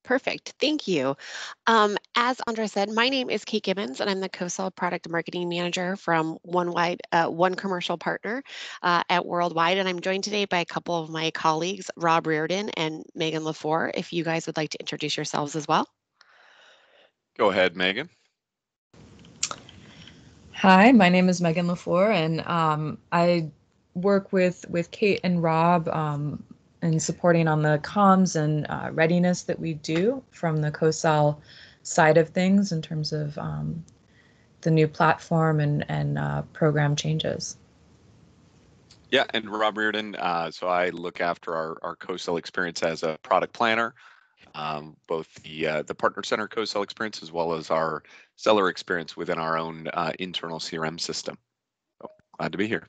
Perfect. Thank you. As Andra said, my name is Kate Gibbons, and I'm the co-sell product marketing manager from One Commercial Partner at Worldwide. And I'm joined today by a couple of my colleagues, Rob Reardon and Megan LaFour. If you guys would like to introduce yourselves as well. Go ahead, Megan. Hi, my name is Megan LaFour, and I work with Kate and Rob in supporting on the comms and readiness that we do from the co-sell side of things in terms of the new platform and program changes. Yeah, and Rob Reardon. So I look after our co-sell experience as a product planner, both the partner center co-sell experience as well as our seller experience within our own internal CRM system. So glad to be here.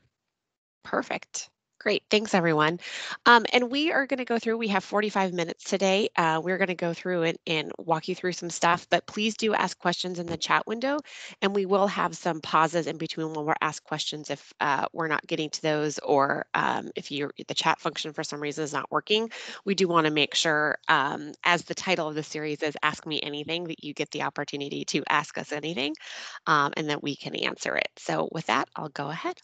Perfect. Great. Thanks, everyone. And we are going to go through, we have 45 minutes today. We're going to go through and walk you through some stuff, but please do ask questions in the chat window. And we will have some pauses in between when we're asked questions if we're not getting to those, or if the chat function for some reason is not working. We do want to make sure, as the title of the series is Ask Me Anything, that you get the opportunity to ask us anything and that we can answer it. So with that, I'll go ahead.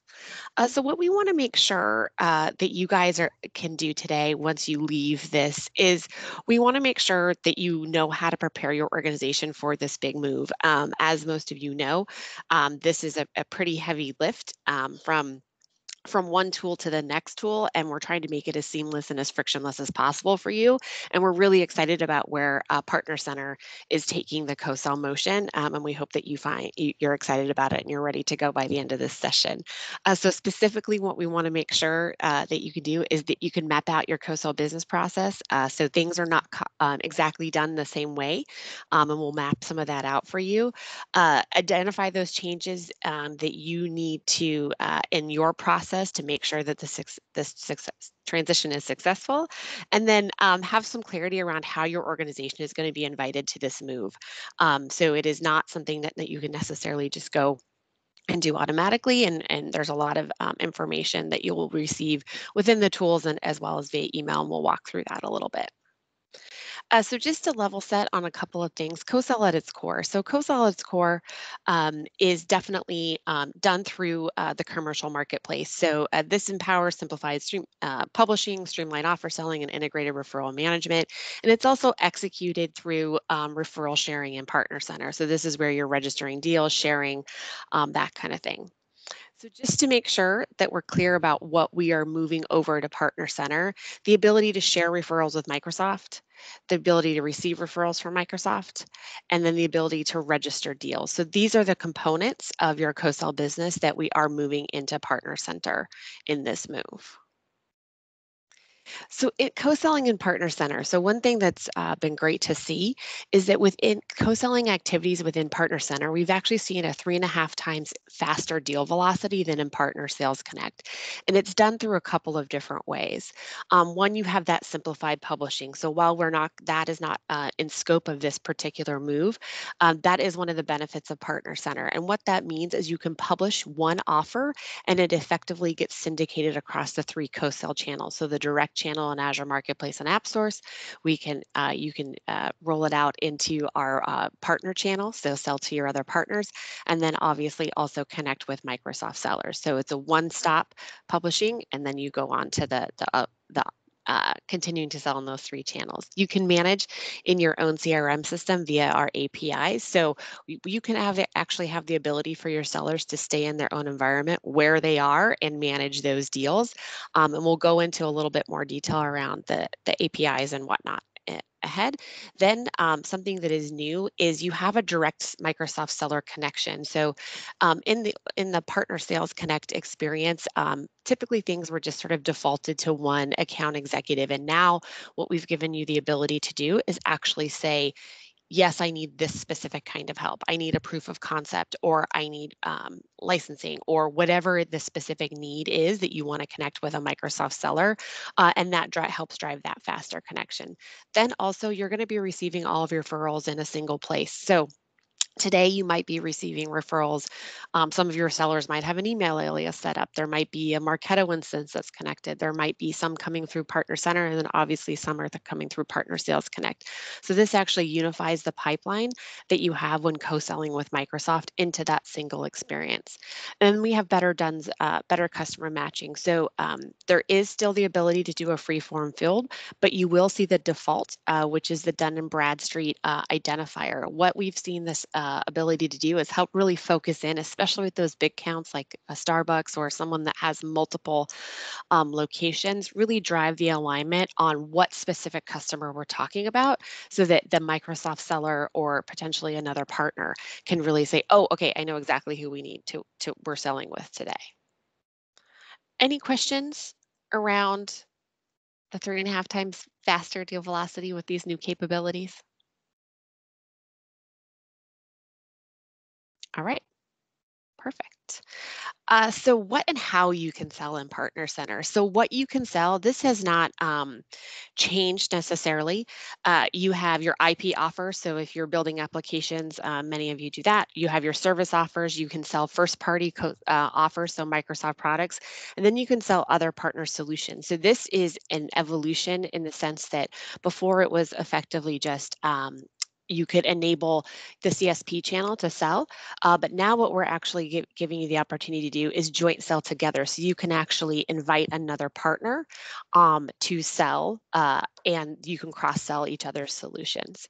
So what we want to make sure that you guys can do today once you leave this is we want to make sure that you know how to prepare your organization for this big move. As most of you know, this is a pretty heavy lift from one tool to the next tool, and we're trying to make it as seamless and as frictionless as possible for you. And we're really excited about where Partner Center is taking the co-sell motion, and we hope that you're excited about it and you're ready to go by the end of this session. So specifically, what we want to make sure that you can do is that you can map out your co-sell business process, so things are not exactly done the same way, and we'll map some of that out for you. Identify those changes that you need to in your process to make sure that this success transition is successful, and then have some clarity around how your organization is going to be invited to this move. So it is not something that you can necessarily just go and do automatically, and there's a lot of information that you will receive within the tools and as well as via email, and we'll walk through that a little bit. So just to level set on a couple of things, co-sell at its core. So co-sell at its core is definitely done through the commercial marketplace. So this empowers simplified publishing, streamlined offer selling, and integrated referral management. And it's also executed through referral sharing and partner center. So this is where you're registering deals, sharing, that kind of thing. So just to make sure that we're clear about what we are moving over to Partner Center, the ability to share referrals with Microsoft, the ability to receive referrals from Microsoft, and then the ability to register deals. So these are the components of your co-sell business that we are moving into Partner Center in this move. So co-selling in Partner Center. So one thing that's been great to see is that within co-selling activities within Partner Center, we've actually seen a 3.5 times faster deal velocity than in Partner Sales Connect. And it's done through a couple of different ways. One, you have that simplified publishing. So while that is not in scope of this particular move, that is one of the benefits of Partner Center. And what that means is you can publish one offer and it effectively gets syndicated across the 3 co-sell channels. So the direct channel in Azure Marketplace and AppSource, you can roll it out into our partner channel, so sell to your other partners, and then obviously also connect with Microsoft sellers. So it's a one-stop publishing, and then you go on to the continuing to sell in those 3 channels. You can manage in your own CRM system via our APIs. So you can actually have the ability for your sellers to stay in their own environment where they are and manage those deals. And we'll go into a little bit more detail around the APIs and whatnot ahead. Then something that is new is you have a direct Microsoft seller connection. So in the Partner Sales Connect experience, typically things were just sort of defaulted to one account executive. And now what we've given you the ability to do is actually say, yes, I need this specific kind of help. I need a proof of concept, or I need licensing, or whatever the specific need is that you want to connect with a Microsoft seller. And that helps drive that faster connection. Then also, you're going to be receiving all of your referrals in a single place. So Today, you might be receiving referrals. Some of your sellers might have an email alias set up. There might be a Marketo instance that's connected. There might be some coming through Partner Center, and then obviously some are coming through Partner Sales Connect. So this actually unifies the pipeline that you have when co-selling with Microsoft into that single experience. And we have better customer matching. So there is still the ability to do a free form field, but you will see the default, which is the Dun and Bradstreet identifier. What we've seen this ability to do is help really focus in, especially with those big counts like a Starbucks or someone that has multiple locations, really drive the alignment on what specific customer we're talking about so that the Microsoft seller or potentially another partner can really say, oh, okay, I know exactly who we need to we're selling with today. Any questions around the 3.5 times faster deal velocity with these new capabilities? All right, perfect. So what and how you can sell in Partner Center. So what you can sell, this has not changed necessarily. You have your IP offer. So if you're building applications, many of you do that. You have your service offers. You can sell first party offers, so Microsoft products, and then you can sell other partner solutions. So this is an evolution in the sense that before it was effectively just you could enable the CSP channel to sell, but now what we're actually giving you the opportunity to do is joint sell together. So you can actually invite another partner to sell, and you can cross sell each other's solutions.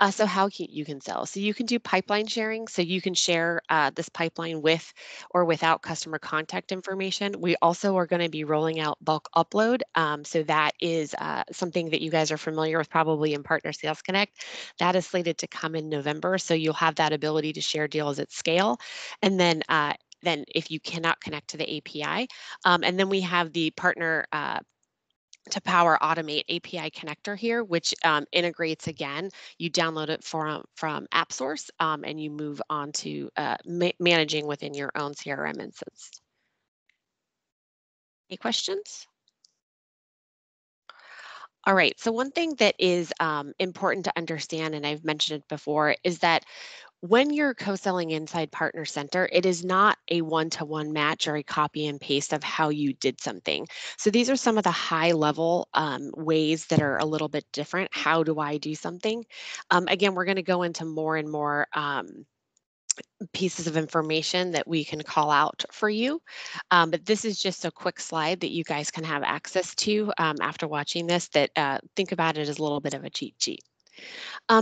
So how you can sell? So you can do pipeline sharing. So you can share this pipeline with or without customer contact information. We also are going to be rolling out bulk upload. So that is something that you guys are familiar with probably in Partner Sales Connect. That is slated to come in November. So you'll have that ability to share deals at scale. And then if you cannot connect to the API, and then we have the partner to power automate API connector here, which integrates again. You download it from AppSource and you move on to managing within your own CRM instance. Any questions? All right, so one thing that is important to understand, and I've mentioned it before, is that when you're co-selling inside Partner Center, it is not a one-to-one match or a copy and paste of how you did something. So these are some of the high-level ways that are a little bit different. How do I do something? Again, we're going to go into more and more pieces of information that we can call out for you. But this is just a quick slide that you guys can have access to after watching this that think about it as a little bit of a cheat sheet.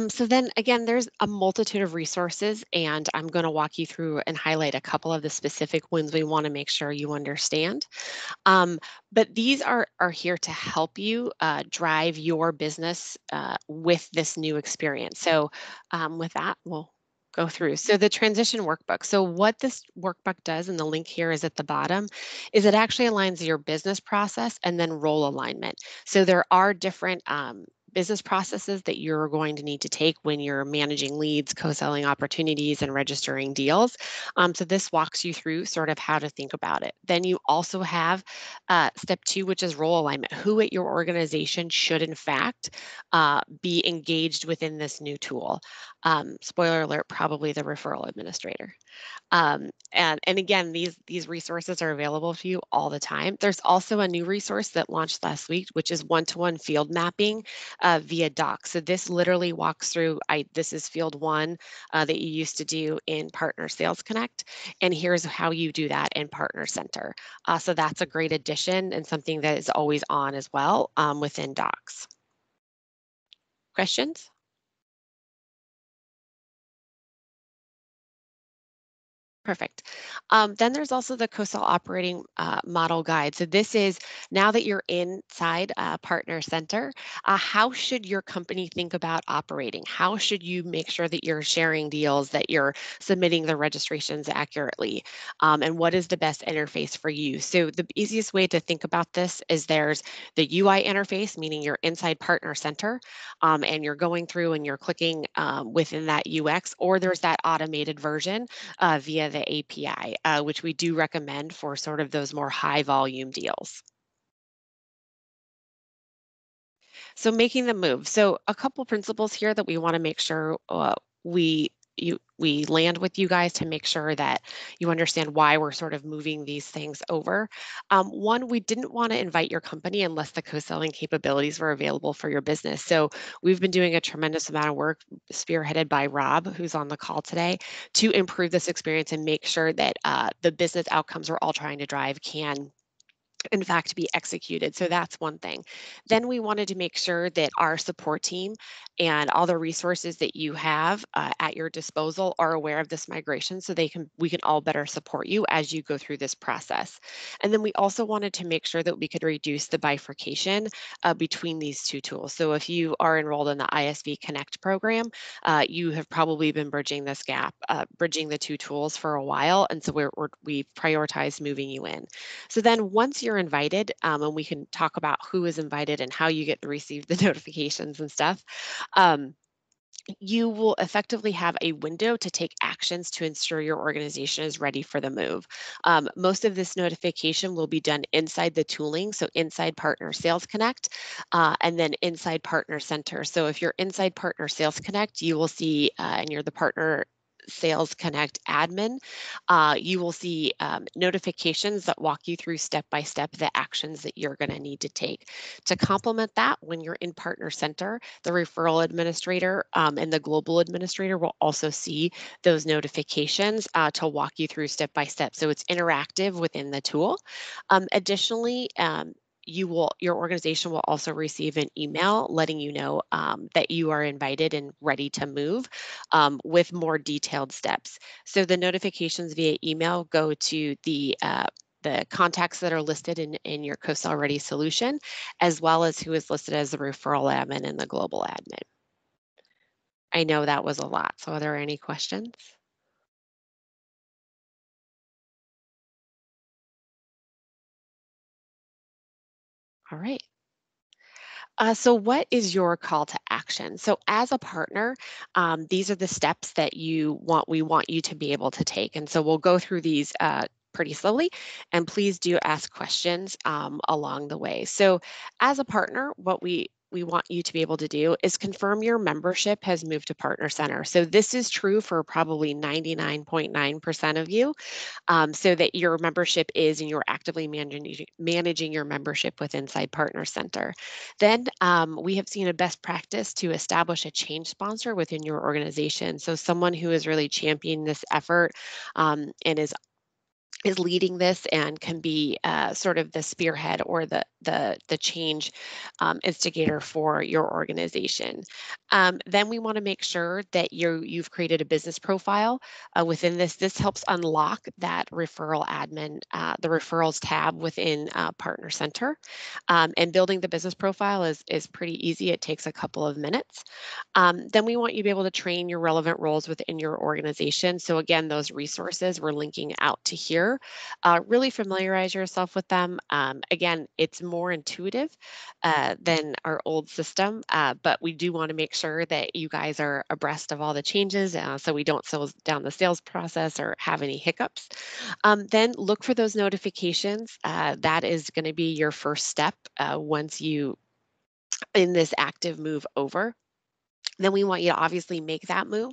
So then again, there's a multitude of resources, and I'm going to walk you through and highlight a couple of the specific ones we want to make sure you understand. But these are here to help you drive your business with this new experience. So with that, we'll go through. So the transition workbook. So what this workbook does, and the link here is at the bottom, is it actually aligns your business process and then role alignment. So there are different business processes that you're going to need to take when you're managing leads, co-selling opportunities, and registering deals. So this walks you through sort of how to think about it. Then you also have step 2, which is role alignment. Who at your organization should in fact be engaged within this new tool? Spoiler alert, probably the referral administrator. And again, these resources are available to you all the time. There's also a new resource that launched last week, which is one-to-one field mapping via Docs. So this literally walks through, this is field 1 that you used to do in Partner Sales Connect, and here's how you do that in Partner Center. So that's a great addition and something that is always on as well within Docs. Questions? Perfect. Then there's also the co-sell operating model guide. So this is now that you're inside Partner Center, how should your company think about operating? How should you make sure that you're sharing deals, that you're submitting the registrations accurately? And what is the best interface for you? So the easiest way to think about this is there's the UI interface, meaning you're inside Partner Center and you're going through and you're clicking within that UX, or there's that automated version via the API, which we do recommend for sort of those more high volume deals. So making the move. So a couple principles here that we want to make sure we we land with you guys to make sure that you understand why we're sort of moving these things over. One, we didn't want to invite your company unless the co-selling capabilities were available for your business. So we've been doing a tremendous amount of work spearheaded by Rob, who's on the call today, to improve this experience and make sure that the business outcomes we're all trying to drive can in fact be executed. So that's one thing. Then we wanted to make sure that our support team and all the resources that you have at your disposal are aware of this migration so we can all better support you as you go through this process. And then we also wanted to make sure that we could reduce the bifurcation between these two tools. So if you are enrolled in the ISV Connect program, you have probably been bridging this gap, bridging the two tools for a while. And so we've prioritized moving you in. So then once you're invited, and we can talk about who is invited and how you get to receive the notifications and stuff, you will effectively have a window to take actions to ensure your organization is ready for the move. Most of this notification will be done inside the tooling, so inside Partner Sales Connect, and then inside Partner Center. So if you're inside Partner Sales Connect, you will see, and you're the Partner Sales Connect admin, you will see notifications that walk you through step by step the actions that you're going to need to take. To complement that, when you're in Partner Center, the referral administrator and the global administrator will also see those notifications to walk you through step by step. So it's interactive within the tool. Additionally, your organization will also receive an email letting you know that you are invited and ready to move with more detailed steps. So the notifications via email go to the contacts that are listed in your co-sell ready solution, as well as who is listed as the referral admin and the global admin. I know that was a lot. So are there any questions? All right. So what is your call to action? So as a partner, these are the steps that we want you to be able to take. And so we'll go through these pretty slowly, and please do ask questions along the way. So as a partner, what we want you to be able to do is confirm your membership has moved to Partner Center. So this is true for probably 99.9% of you, so that your membership is and you're actively managing your membership with Inside Partner Center. Then we have seen a best practice to establish a change sponsor within your organization. So someone who is really championing this effort and is leading this and can be sort of the spearhead or the change instigator for your organization. Then we want to make sure that you've created a business profile within this. This helps unlock that referral admin, the referrals tab within Partner Center. And building the business profile is pretty easy. It takes a couple of minutes. Then we want you to be able to train your relevant roles within your organization. So again, those resources we're linking out to here. Really familiarize yourself with them. Again, it's more intuitive than our old system, but we do want to make sure that you guys are abreast of all the changes so we don't slow down the sales process or have any hiccups. Then look for those notifications. That is going to be your first step once you in this active move over. Then we want you to obviously make that move.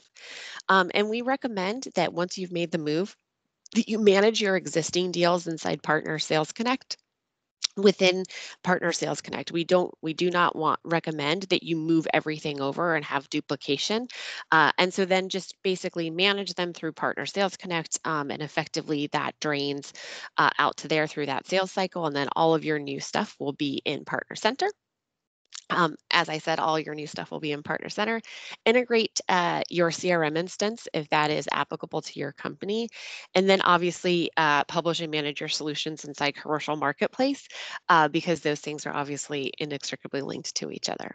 And we recommend that once you've made the move, that you manage your existing deals inside Partner Sales Connect. Within Partner Sales Connect, we do not recommend that you move everything over and have duplication. And so then just basically manage them through Partner Sales Connect, and effectively that drains out to there through that sales cycle. And then all of your new stuff will be in Partner Center. As I said, all your new stuff will be in Partner Center. Integrate your CRM instance if that is applicable to your company. And then obviously publish and manage your solutions inside Commercial Marketplace because those things are obviously inextricably linked to each other.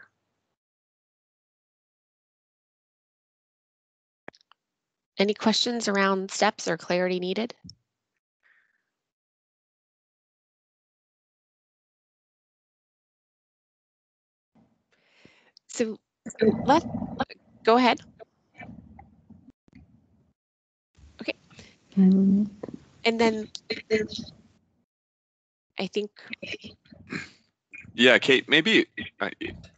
Any questions around steps or clarity needed? So let's go ahead. Okay. And then I think. Yeah, Kate, maybe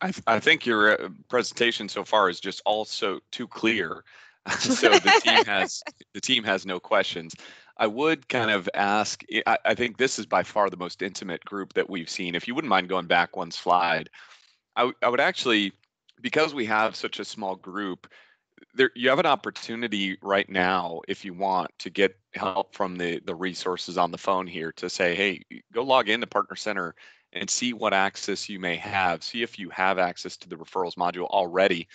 I think your presentation so far is just also too clear. So the team has no questions. I would kind of ask, I think this is by far the most intimate group that we've seen. If you wouldn't mind going back one slide, I would actually, because we have such a small group, there you have an opportunity right now if you want to get help from the resources on the phone here to say, hey, go log into Partner Center and see what access you may have. See if you have access to the referrals module already,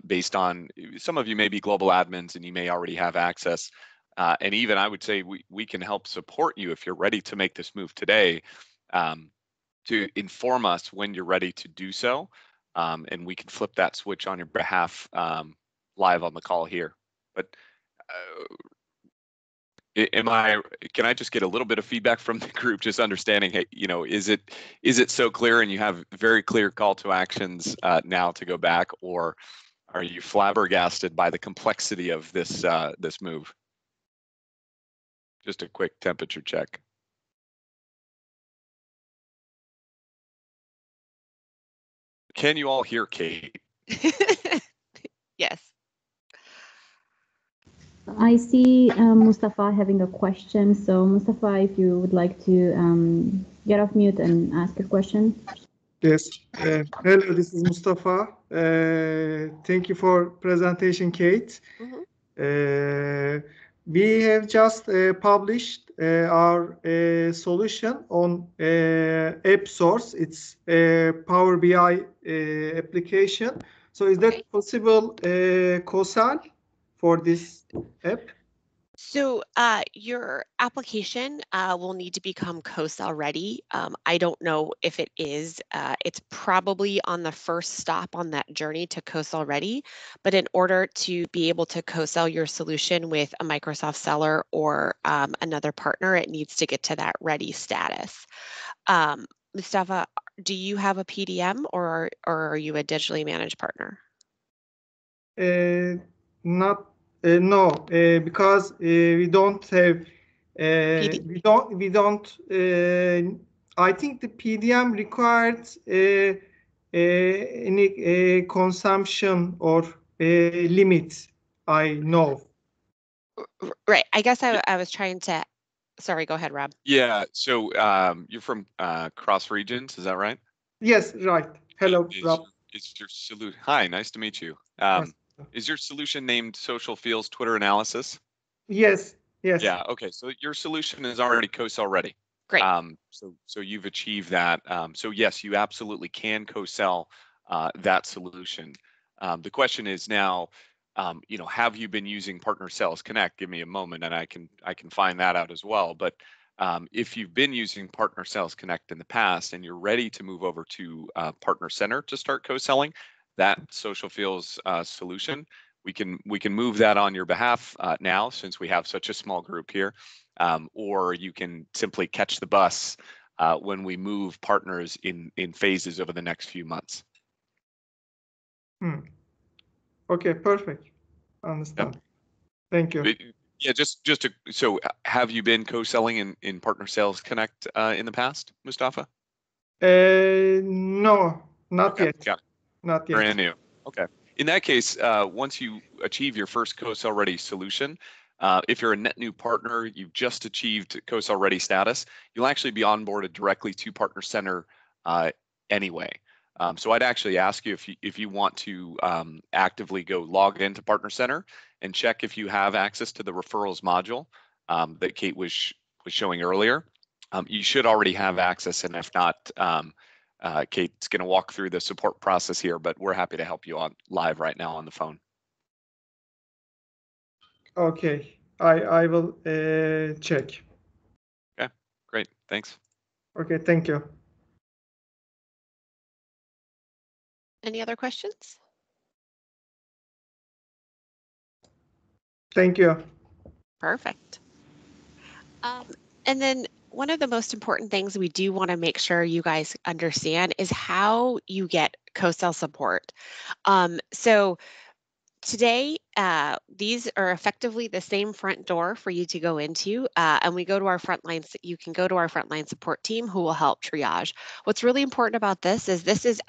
based on some of you may be global admins and you may already have access. And even I would say we can help support you if you're ready to make this move today, to inform us when you're ready to do so. And we can flip that switch on your behalf, live on the call here. But can I just get a little bit of feedback from the group, just understanding, hey, is it so clear and you have very clear call to actions now to go back, or are you flabbergasted by the complexity of this move? Just a quick temperature check. Can you all hear Kate? Yes. I see Mustafa having a question. So Mustafa, if you would like to get off mute and ask your question. Yes. Hello, this is Mustafa. Thank you for presentation, Kate. We have just published our solution on App Source. It's a Power BI application. So is that possible, co-sell for this app? So your application will need to become co-sell ready. I don't know if it is. It's probably on the first stop on that journey to co-sell ready. But in order to be able to co-sell your solution with a Microsoft seller or another partner, it needs to get to that ready status. Mustafa, do you have a PDM or are you a digitally managed partner? Not no, because we don't have we don't I think the PDM required any consumption or limit. I know. Right. I guess I was trying to. Sorry, go ahead, Rob. Yeah. So you're from Cross Regions, is that right? Yes, right. Hello, Rob. Is your solution? Hi, nice to meet you. Is your solution named Social Feels Twitter Analysis? Yes. Yes. Yeah. Okay. So your solution is already co-sell ready. Great. So you've achieved that. So yes, you absolutely can co-sell that solution. The question is now, have you been using Partner Sales Connect? Give me a moment, and I can find that out as well. But if you've been using Partner Sales Connect in the past and you're ready to move over to Partner Center to start co-selling that Social Feels solution, we can move that on your behalf now, since we have such a small group here, or you can simply catch the bus when we move partners in phases over the next few months. Okay, perfect. Understand. Yep. Thank you. Yeah, so have you been co-selling in Partner Sales Connect in the past, Mustafa? No, not yet. Got it. Not yet. Brand new. Okay. In that case, once you achieve your first co-sell ready solution, if you're a net new partner, you've just achieved co-sell ready status, you'll actually be onboarded directly to Partner Center anyway. So I'd actually ask you if you want to actively go log into Partner Center and check if you have access to the referrals module that Kate was showing earlier. You should already have access, and if not, Kate's going to walk through the support process here, but we're happy to help you on live right now on the phone. Okay, I will check. Okay, great, thanks. Okay, thank you. Any other questions? Thank you. Perfect. And then one of the most important things we do want to make sure you guys understand is how you get co-sell support. So today, these are effectively the same front door for you to go into, and we go to our frontline. You can go to our frontline support team who will help triage. What's really important about this is this is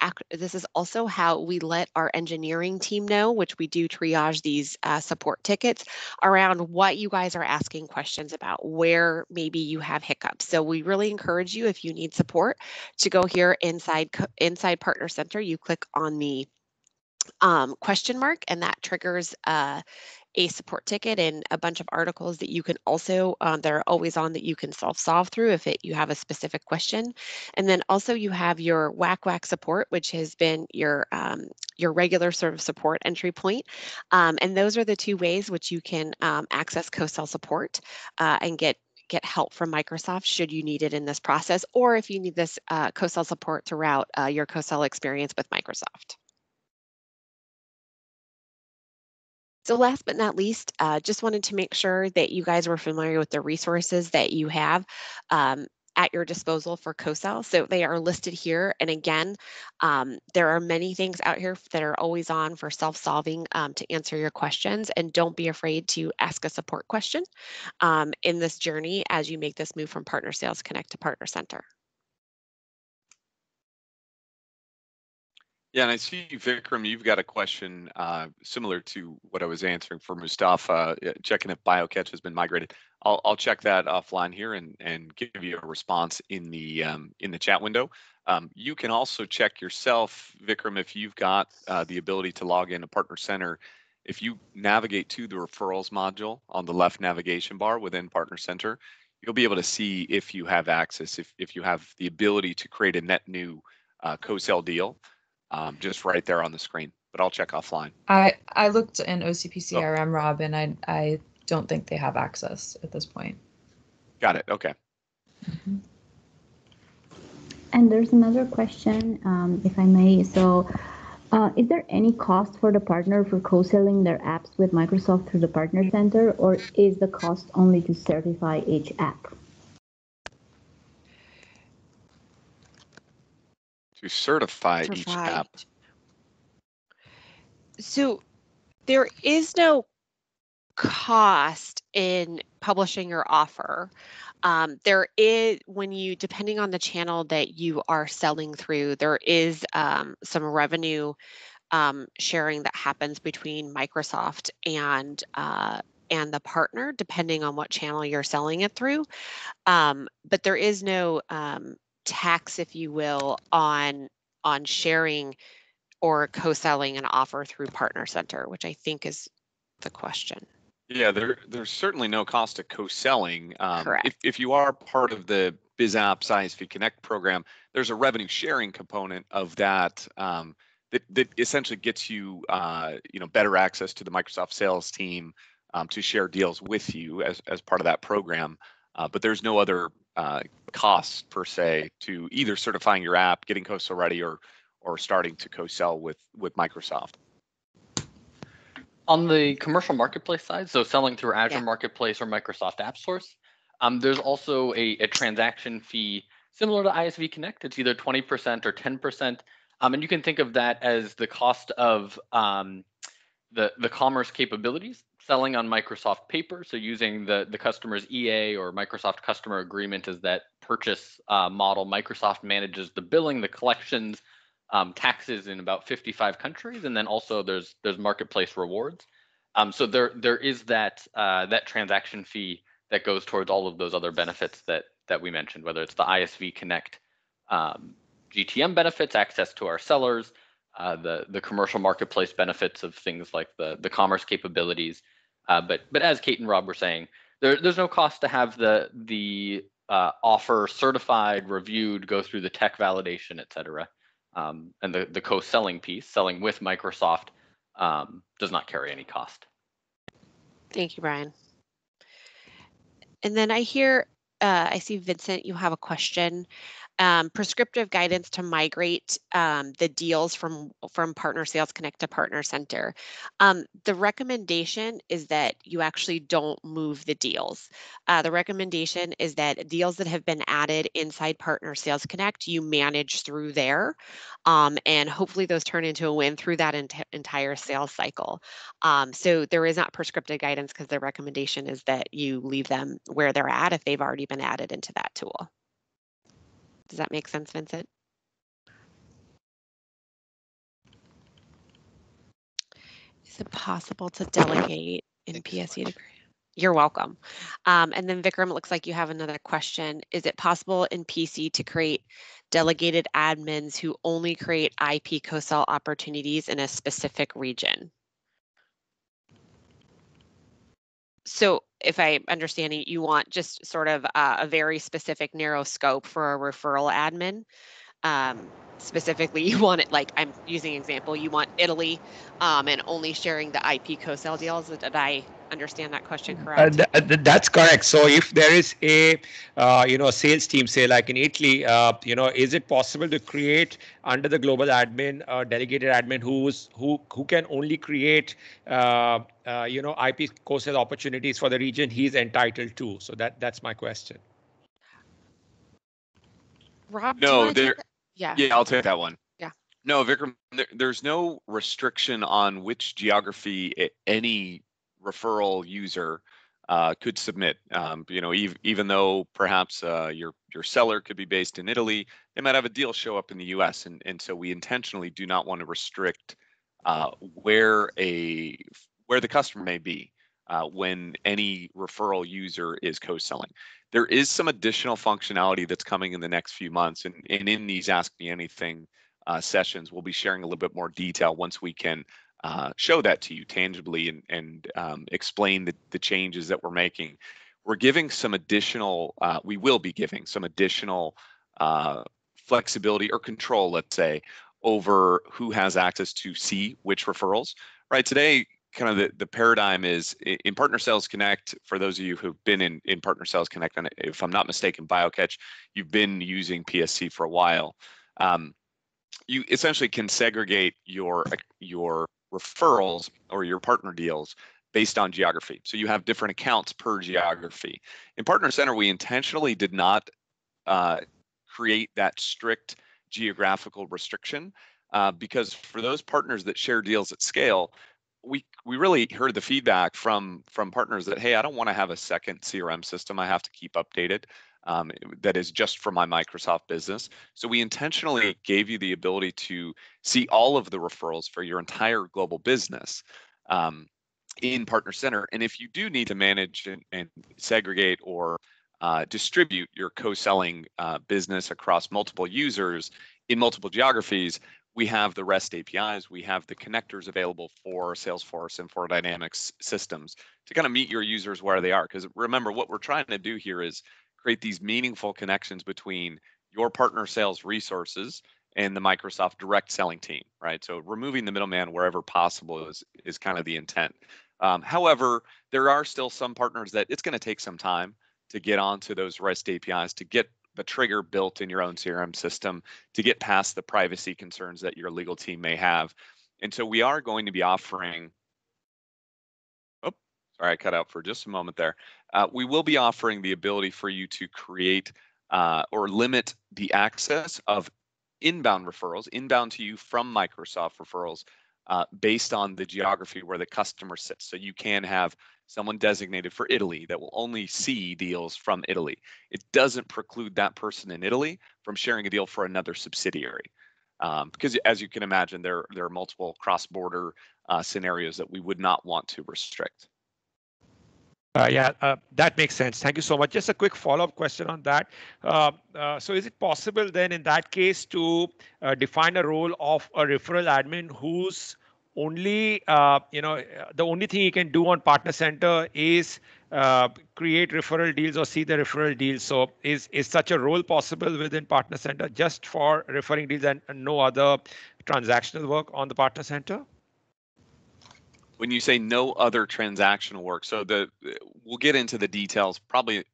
also how we let our engineering team know, which we do triage these support tickets around what you guys are asking questions about, where maybe you have hiccups. So we really encourage you, if you need support, to go here inside Partner Center. You click on the question mark, and that triggers a support ticket and a bunch of articles that you can also that are always on, that you can self-solve through if you have a specific question. And then also you have your whack support, which has been your regular sort of support entry point. And those are the two ways which you can access co-sell support and get help from Microsoft should you need it in this process, or if you need this co-sell support throughout your co-sell experience with Microsoft. So last but not least, just wanted to make sure that you guys were familiar with the resources that you have at your disposal for co-sell. So they are listed here. And again, there are many things out here that are always on for self-solving to answer your questions. And don't be afraid to ask a support question in this journey as you make this move from Partner Sales Connect to Partner Center. Yeah, and I see, Vikram, you've got a question similar to what I was answering for Mustafa, checking if BioCatch has been migrated. I'll check that offline here and give you a response in the chat window. You can also check yourself, Vikram, if you've got the ability to log into Partner Center. If you navigate to the referrals module on the left navigation bar within Partner Center, you'll be able to see if you have access, if you have the ability to create a net new co-sell deal. Just right there on the screen, but I'll check offline. I looked in OCP CRM, Rob, and I don't think they have access at this point. Got it. Okay. Mm-hmm. And there's another question, if I may. So, is there any cost for the partner for co-selling their apps with Microsoft through the Partner Center, or is the cost only to certify each app? To certify each app. So there is no cost in publishing your offer. There is, depending on the channel that you are selling through, there is some revenue sharing that happens between Microsoft and the partner, depending on what channel you're selling it through. But there is no tax, if you will, on sharing or co-selling an offer through Partner Center, which I think is the question. Yeah, there's certainly no cost to co-selling. Correct. If you are part of the BizApps ISV Connect program, there's a revenue sharing component of that that essentially gets you better access to the Microsoft sales team to share deals with you as part of that program. But there's no other costs per se to either certifying your app, getting co-sell ready, or starting to co-sell with Microsoft. On the commercial marketplace side, so selling through Azure Marketplace or Microsoft App Source, there's also a transaction fee similar to ISV Connect. It's either 20% or 10%. And you can think of that as the cost of the commerce capabilities, selling on Microsoft paper. So using the customer's EA or Microsoft customer agreement as that purchase model. Microsoft manages the billing, the collections, taxes in about 55 countries, and then also there's marketplace rewards. So there is that transaction fee that goes towards all of those other benefits that we mentioned, whether it's the ISV Connect GTM benefits, access to our sellers, the commercial marketplace benefits of things like the commerce capabilities. But as Kate and Rob were saying, there's no cost to have the offer certified, reviewed, go through the tech validation, et cetera. And the co-selling piece, selling with Microsoft, does not carry any cost. Thank you, Brian. And then I see, Vincent, you have a question. Prescriptive guidance to migrate the deals from Partner Sales Connect to Partner Center. The recommendation is that you actually don't move the deals. The recommendation is that deals that have been added inside Partner Sales Connect, you manage through there, and hopefully those turn into a win through that entire sales cycle. So there is not prescriptive guidance because the recommendation is that you leave them where they're at if they've already been added into that tool. Does that make sense, Vincent? Is it possible to delegate in PSE to create? You're welcome. And then Vikram, it looks like you have another question. Is it possible in PC to create delegated admins who only create IP co-sell opportunities in a specific region? So if I'm understanding, you want just sort of a very specific narrow scope for a referral admin. Specifically, you want it, like I'm using example, you want Italy and only sharing the IP co-sell deals. Did I understand that question correct? That's correct. So if there is a sales team, say like in Italy, is it possible to create under the global admin, delegated admin who can only create IP co-sell opportunities for the region he's entitled to? So that's my question. Rob, No, yeah, I'll take that one. Yeah. No, Vikram, there's no restriction on which geography any referral user could submit. Even though perhaps your seller could be based in Italy, they might have a deal show up in the U.S. and so we intentionally do not want to restrict where the customer may be when any referral user is co-selling. There is some additional functionality that's coming in the next few months, and in these Ask Me Anything sessions, we'll be sharing a little bit more detail once we can show that to you tangibly and explain the changes that we're making. We're giving some additional, we will be giving some additional flexibility or control, let's say, over who has access to see which referrals. Right today, kind of the paradigm is in Partner Sales Connect. For those of you who've been in Partner Sales Connect, and if I'm not mistaken, BioCatch, you've been using PSC for a while. You essentially can segregate your referrals or your partner deals based on geography. So you have different accounts per geography. In Partner Center, we intentionally did not create that strict geographical restriction because for those partners that share deals at scale, we really heard the feedback from partners that, hey, I don't want to have a second CRM system I have to keep updated. That is just for my Microsoft business. So we intentionally gave you the ability to see all of the referrals for your entire global business in Partner Center. And if you do need to manage and segregate or distribute your co-selling business across multiple users in multiple geographies, we have the REST APIs, we have the connectors available for Salesforce and for Dynamics systems to kind of meet your users where they are. Because remember, what we're trying to do here is create these meaningful connections between your partner sales resources and the Microsoft direct selling team, right? So removing the middleman wherever possible is kind of the intent. However, there are still some partners that it's going to take some time to get onto those REST APIs, to get the trigger built in your own CRM system, to get past the privacy concerns that your legal team may have. And so we are going to be offering, sorry, I cut out for just a moment there. We will be offering the ability for you to create or limit the access of inbound referrals, inbound to you from Microsoft referrals, based on the geography where the customer sits. So you can have someone designated for Italy that will only see deals from Italy. It doesn't preclude that person in Italy from sharing a deal for another subsidiary. Because as you can imagine, there are multiple cross-border scenarios that we would not want to restrict. That makes sense. Thank you so much. Just a quick follow-up question on that. So is it possible then in that case to define a role of a referral admin who's only, the only thing he can do on Partner Center is create referral deals or see the referral deals. So is such a role possible within Partner Center just for referring deals and no other transactional work on the Partner Center? When you say no other transactional work, so we'll get into the details probably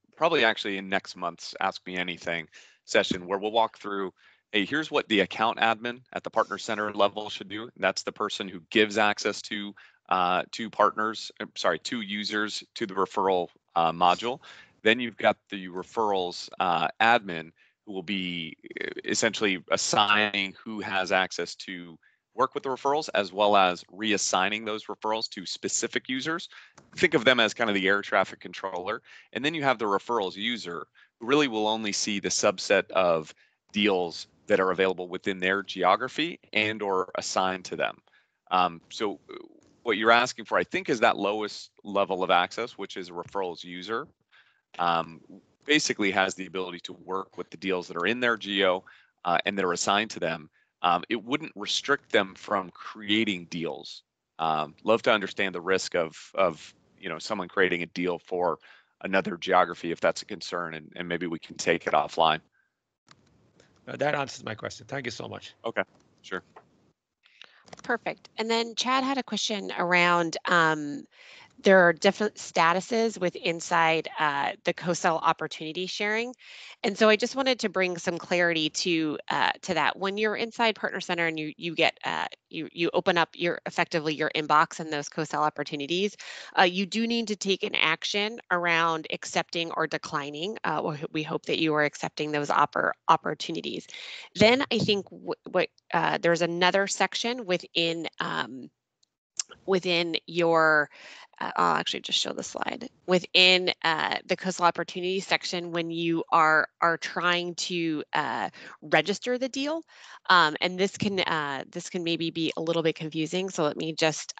actually in next month's Ask Me Anything session where we'll walk through, hey, here's what the account admin at the partner center level should do. That's the person who gives access to to users to the referral module. Then you've got the referrals admin who will be essentially assigning who has access to work with the referrals, as well as reassigning those referrals to specific users. Think of them as kind of the air traffic controller. And then you have the referrals user who really will only see the subset of deals that are available within their geography and or assigned to them. So what you're asking for, I think, is that lowest level of access, which is a referrals user. Basically has the ability to work with the deals that are in their geo and that are assigned to them. It wouldn't restrict them from creating deals. Love to understand the risk of someone creating a deal for another geography if that's a concern, and maybe we can take it offline. That answers my question. Thank you so much. Okay, sure. Perfect. And then Chad had a question around there are different statuses with inside the co-sell opportunity sharing. And so I just wanted to bring some clarity to that. When you're inside Partner Center and you get you open up effectively your inbox and those co-sell opportunities, you do need to take an action around accepting or declining. We hope that you are accepting those opportunities. Then I think there's another section within your I'll actually just show the slide within the coastal opportunity section when you are trying to register the deal, and this can maybe be a little bit confusing. So let me just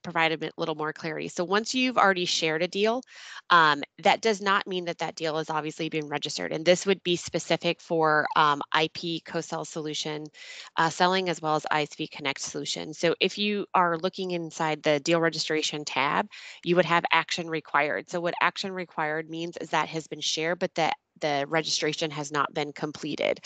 provide a little more clarity. So once you've already shared a deal, that does not mean that deal is obviously being registered, and this would be specific for IP co-sell solution selling as well as ISV Connect solution. So if you are looking inside the deal registration tab, you would have action required. So what action required means is that has been shared, but the registration has not been completed.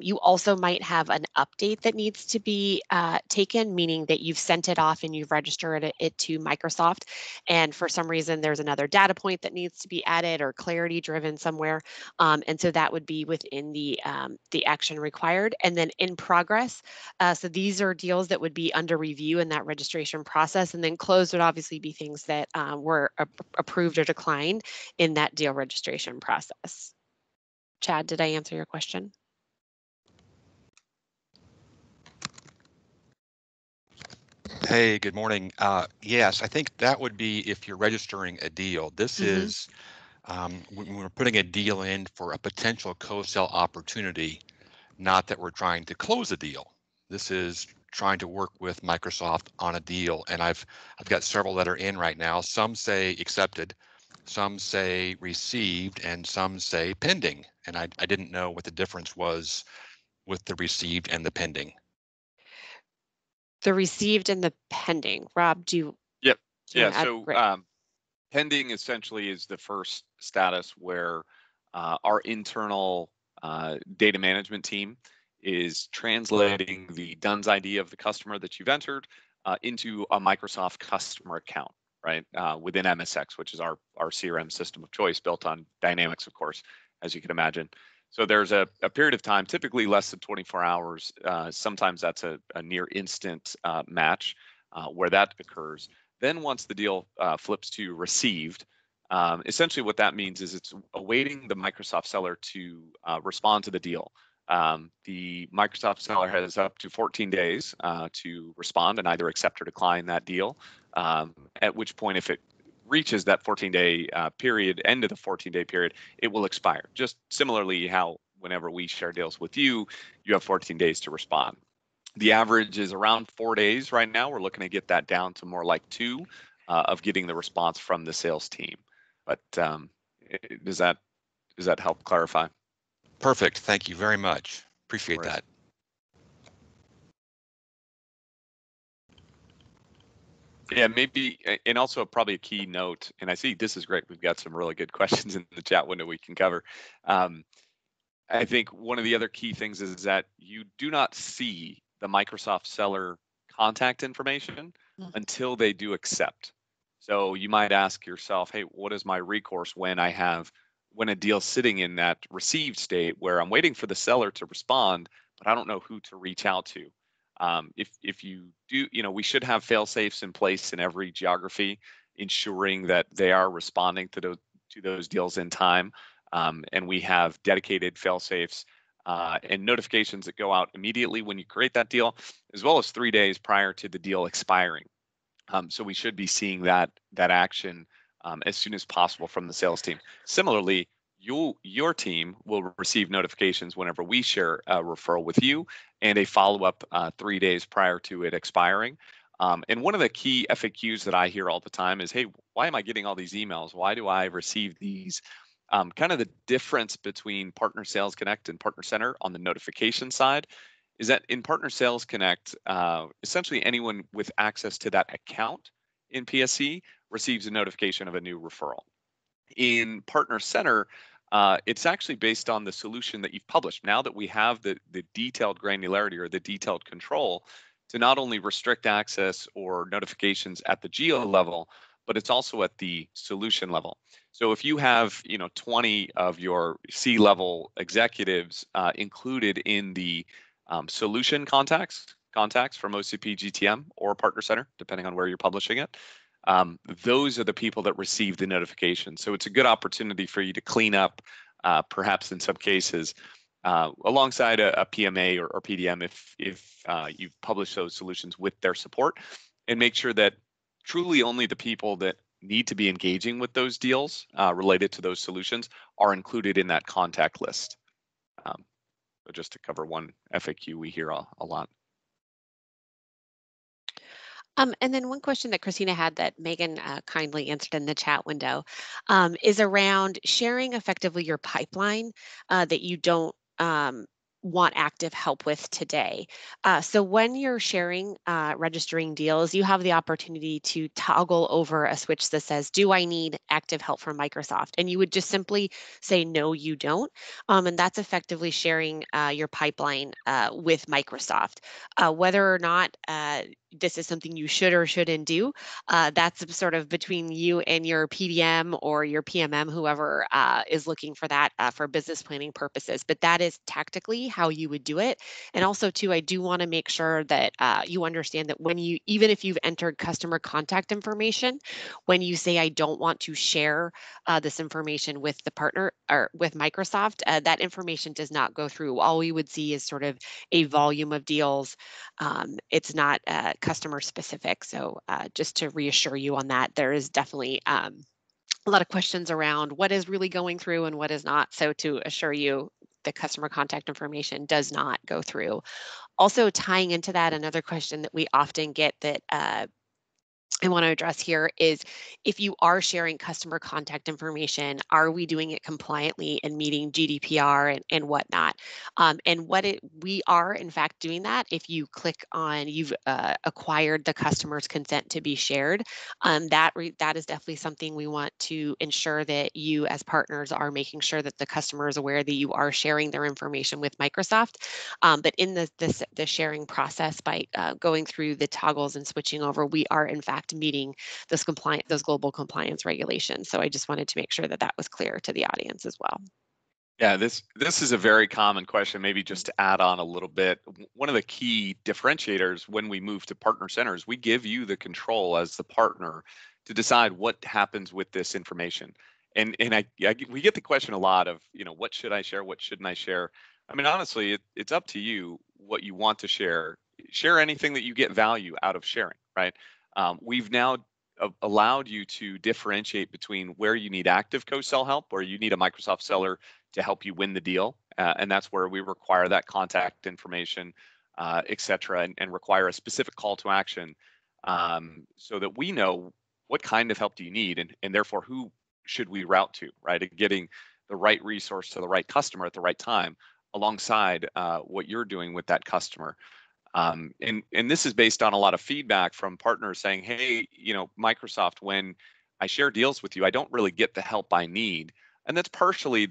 You also might have an update that needs to be taken, meaning that you've sent it off and you've registered it to Microsoft, and for some reason there's another data point that needs to be added or clarity driven somewhere, and so that would be within the action required. And then in progress, so these are deals that would be under review in that registration process, and then closed would obviously be things that were approved or declined in that deal registration process. Chad, did I answer your question? Hey, good morning. Yes, I think that would be if you're registering a deal. This is when we're putting a deal in for a potential co-sell opportunity, not that we're trying to close a deal. This is trying to work with Microsoft on a deal, and I've got several that are in right now. Some say accepted, some say received, and some say pending. And I didn't know what the difference was with the received and the pending. The received and the pending. Rob, do you? Yep. Do you Yeah. So pending essentially is the first status where our internal data management team is translating the DUNS ID of the customer that you've entered into a Microsoft customer account, right? Within MSX, which is our CRM system of choice, built on Dynamics, of course, as you can imagine. So there's a period of time, typically less than 24 hours. Sometimes that's a near instant match where that occurs. Then once the deal flips to received, essentially what that means is it's awaiting the Microsoft seller to respond to the deal. The Microsoft seller has up to 14 days to respond and either accept or decline that deal, at which point if it reaches that 14-day period, end of the 14-day period, it will expire. Just similarly how whenever we share deals with you, you have 14 days to respond. The average is around 4 days right now. We're looking to get that down to more like 2 of getting the response from the sales team. But does that help clarify? Perfect. Thank you very much. Appreciate that. Yeah, maybe, and also probably a key note, and I see this is great. We've got some really good questions in the chat window we can cover. I think one of the other key things is that you do not see the Microsoft seller contact information until they do accept. So you might ask yourself, hey, what is my recourse when I have when a deal's sitting in that received state where I'm waiting for the seller to respond, but I don't know who to reach out to. If you do, we should have fail safes in place in every geography, ensuring that they are responding to those deals in time. And we have dedicated fail safes and notifications that go out immediately when you create that deal, as well as 3 days prior to the deal expiring. So we should be seeing that action as soon as possible from the sales team. Similarly, your team will receive notifications whenever we share a referral with you and a follow-up 3 days prior to it expiring. And one of the key FAQs that I hear all the time is, hey, why am I getting all these emails? Why do I receive these? Kind of the difference between Partner Sales Connect and Partner Center on the notification side is that in Partner Sales Connect, essentially anyone with access to that account in PSC receives a notification of a new referral. In Partner Center, it's actually based on the solution that you've published. Now that we have the detailed granularity or the detailed control to not only restrict access or notifications at the geo level, but it's also at the solution level. So if you have 20 of your C-level executives included in the solution contacts from OCP GTM or Partner Center, depending on where you're publishing it, those are the people that receive the notification. So it's a good opportunity for you to clean up, perhaps in some cases, alongside a PMA or PDM if you've published those solutions with their support, and make sure that truly only the people that need to be engaging with those deals related to those solutions are included in that contact list. So just to cover one FAQ we hear a lot. And then one question that Christina had that Megan kindly answered in the chat window is around sharing effectively your pipeline that you don't want active help with today. So when you're sharing registering deals, you have the opportunity to toggle over a switch that says, do I need active help from Microsoft? And you would just simply say, no, you don't. And that's effectively sharing your pipeline with Microsoft. Whether or not this is something you should or shouldn't do, that's sort of between you and your PDM or your PMM, whoever is looking for that for business planning purposes. But that is tactically how you would do it. And also, too, I do want to make sure that you understand that when you, even if you've entered customer contact information, when you say, I don't want to share this information with the partner or with Microsoft, that information does not go through. All we would see is sort of a volume of deals. It's not customer specific. So just to reassure you on that, there is definitely a lot of questions around what is really going through and what is not. So to assure you, the customer contact information does not go through. Also tying into that, another question that we often get that I want to address here is if you are sharing customer contact information, are we doing it compliantly and meeting GDPR and whatnot? We are in fact doing that. If you click on you've acquired the customer's consent to be shared, that is definitely something we want to ensure that you as partners are making sure that the customer is aware that you are sharing their information with Microsoft. But in the sharing process, by going through the toggles and switching over, we are in fact meeting those global compliance regulations. So I just wanted to make sure that that was clear to the audience as well. Yeah, this is a very common question. Maybe just to add on a little bit, one of the key differentiators when we move to partner centers, we give you the control as the partner to decide what happens with this information. And we get the question a lot of, what should I share? What shouldn't I share? I mean, honestly, it's up to you what you want to share. Share anything that you get value out of sharing, right? We've now allowed you to differentiate between where you need active co-sell help, or you need a Microsoft seller to help you win the deal. And that's where we require that contact information, et cetera, and require a specific call to action so that we know what kind of help do you need, and therefore who should we route to, right? And getting the right resource to the right customer at the right time alongside what you're doing with that customer. And this is based on a lot of feedback from partners saying, hey, Microsoft, when I share deals with you, I don't really get the help I need. And that's partially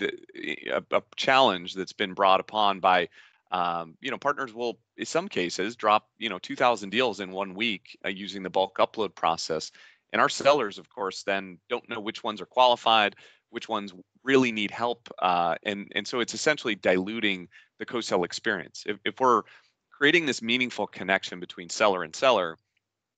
a challenge that's been brought upon by, partners will, in some cases, drop, 2,000 deals in 1 week using the bulk upload process. And our sellers, of course, then don't know which ones are qualified, which ones really need help, and so it's essentially diluting the co-sell experience. If we're creating this meaningful connection between seller and seller,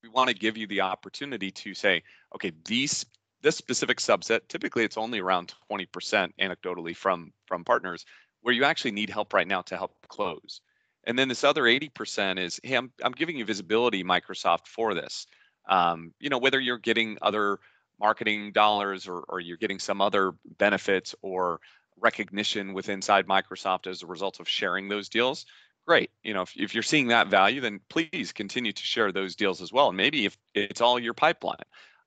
we want to give you the opportunity to say, okay, this specific subset, typically it's only around 20% anecdotally from partners, where you actually need help right now to help close. And then this other 80% is, hey, I'm giving you visibility, Microsoft, for this. Whether you're getting other marketing dollars or you're getting some other benefits or recognition with inside Microsoft as a result of sharing those deals, great. If you're seeing that value, then please continue to share those deals as well. And maybe if it's all your pipeline.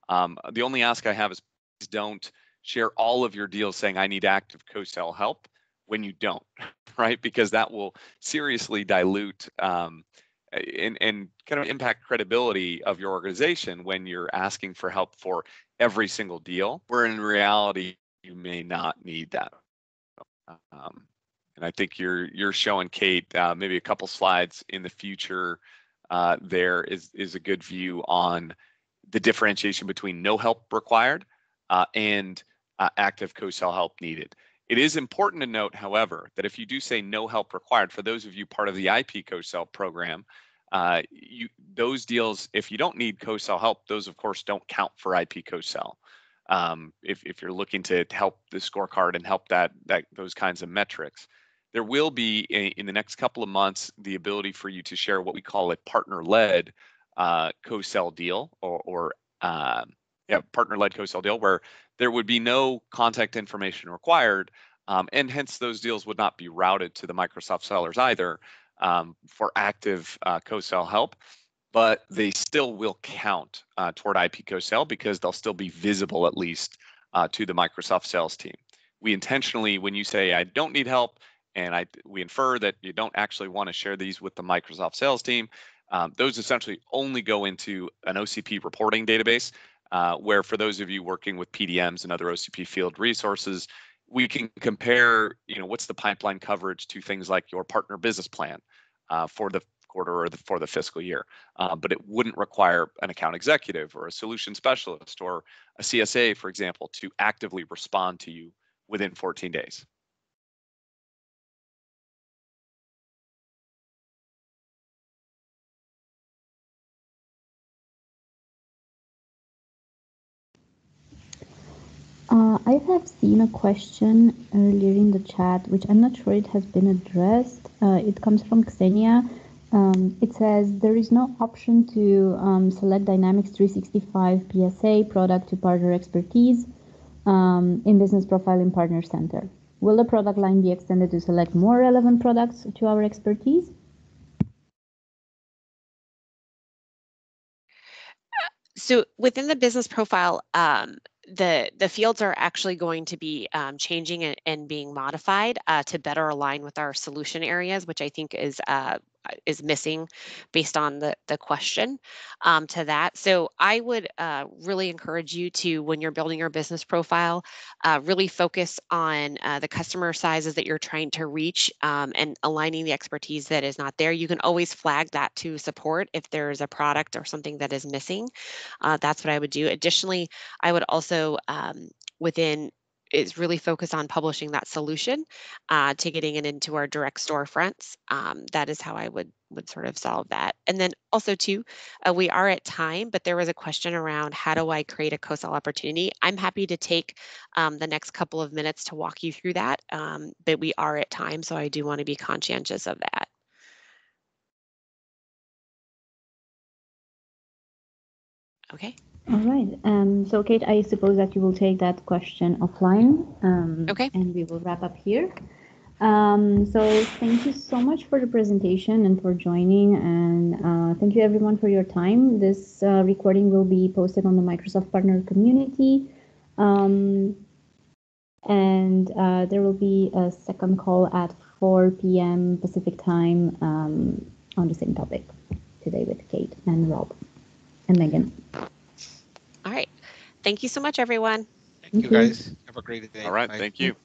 The only ask I have is please don't share all of your deals saying I need active co-sell help when you don't, right? Because that will seriously dilute and kind of impact credibility of your organization when you're asking for help for every single deal, where in reality you may not need that. And I think you're showing Kate maybe a couple slides in the future. There is a good view on the differentiation between no help required and active co-sell help needed. It is important to note, however, that if you do say no help required, for those of you part of the IP co-sell program, those deals, if you don't need co-sell help, those of course don't count for IP co-sell. If you're looking to help the scorecard and help those kinds of metrics, there will be in the next couple of months the ability for you to share what we call a partner-led co-sell deal or partner-led co-sell deal, where there would be no contact information required, and hence those deals would not be routed to the Microsoft sellers either for active co-sell help, but they still will count toward IP co-sell because they'll still be visible at least to the Microsoft sales team. We intentionally, when you say I don't need help, and we infer that you don't actually want to share these with the Microsoft sales team, those essentially only go into an OCP reporting database, where for those of you working with PDMs and other OCP field resources, we can compare, what's the pipeline coverage to things like your partner business plan for the quarter or for the fiscal year. But it wouldn't require an account executive or a solution specialist or a CSA, for example, to actively respond to you within 14 days. I have seen a question earlier in the chat, which I'm not sure it has been addressed. It comes from Xenia. It says there is no option to select Dynamics 365 PSA product to partner expertise in Business Profile in Partner Center. Will the product line be extended to select more relevant products to our expertise? So within the business profile, the fields are actually going to be changing and being modified to better align with our solution areas, which I think is missing based on the question to that. So I would really encourage you to, when you're building your business profile, really focus on the customer sizes that you're trying to reach and aligning the expertise that is not there. You can always flag that to support if there is a product or something that is missing. That's what I would do. Additionally, I would also is really focus on publishing that solution to getting it into our direct storefronts. That is how I would sort of solve that. And then also too, we are at time, but there was a question around how do I create a co-sell opportunity? I'm happy to take the next couple of minutes to walk you through that, but we are at time, so I do want to be conscientious of that. Okay. All right. So Kate, I suppose that you will take that question offline. Okay. And we will wrap up here. So thank you so much for the presentation and for joining. And thank you everyone for your time. This recording will be posted on the Microsoft Partner Community. And there will be a second call at 4 p.m. Pacific time on the same topic today with Kate and Rob and Megan. All right. Thank you so much, everyone. Thank you, guys. Have a great day. All right. Bye. Thank you.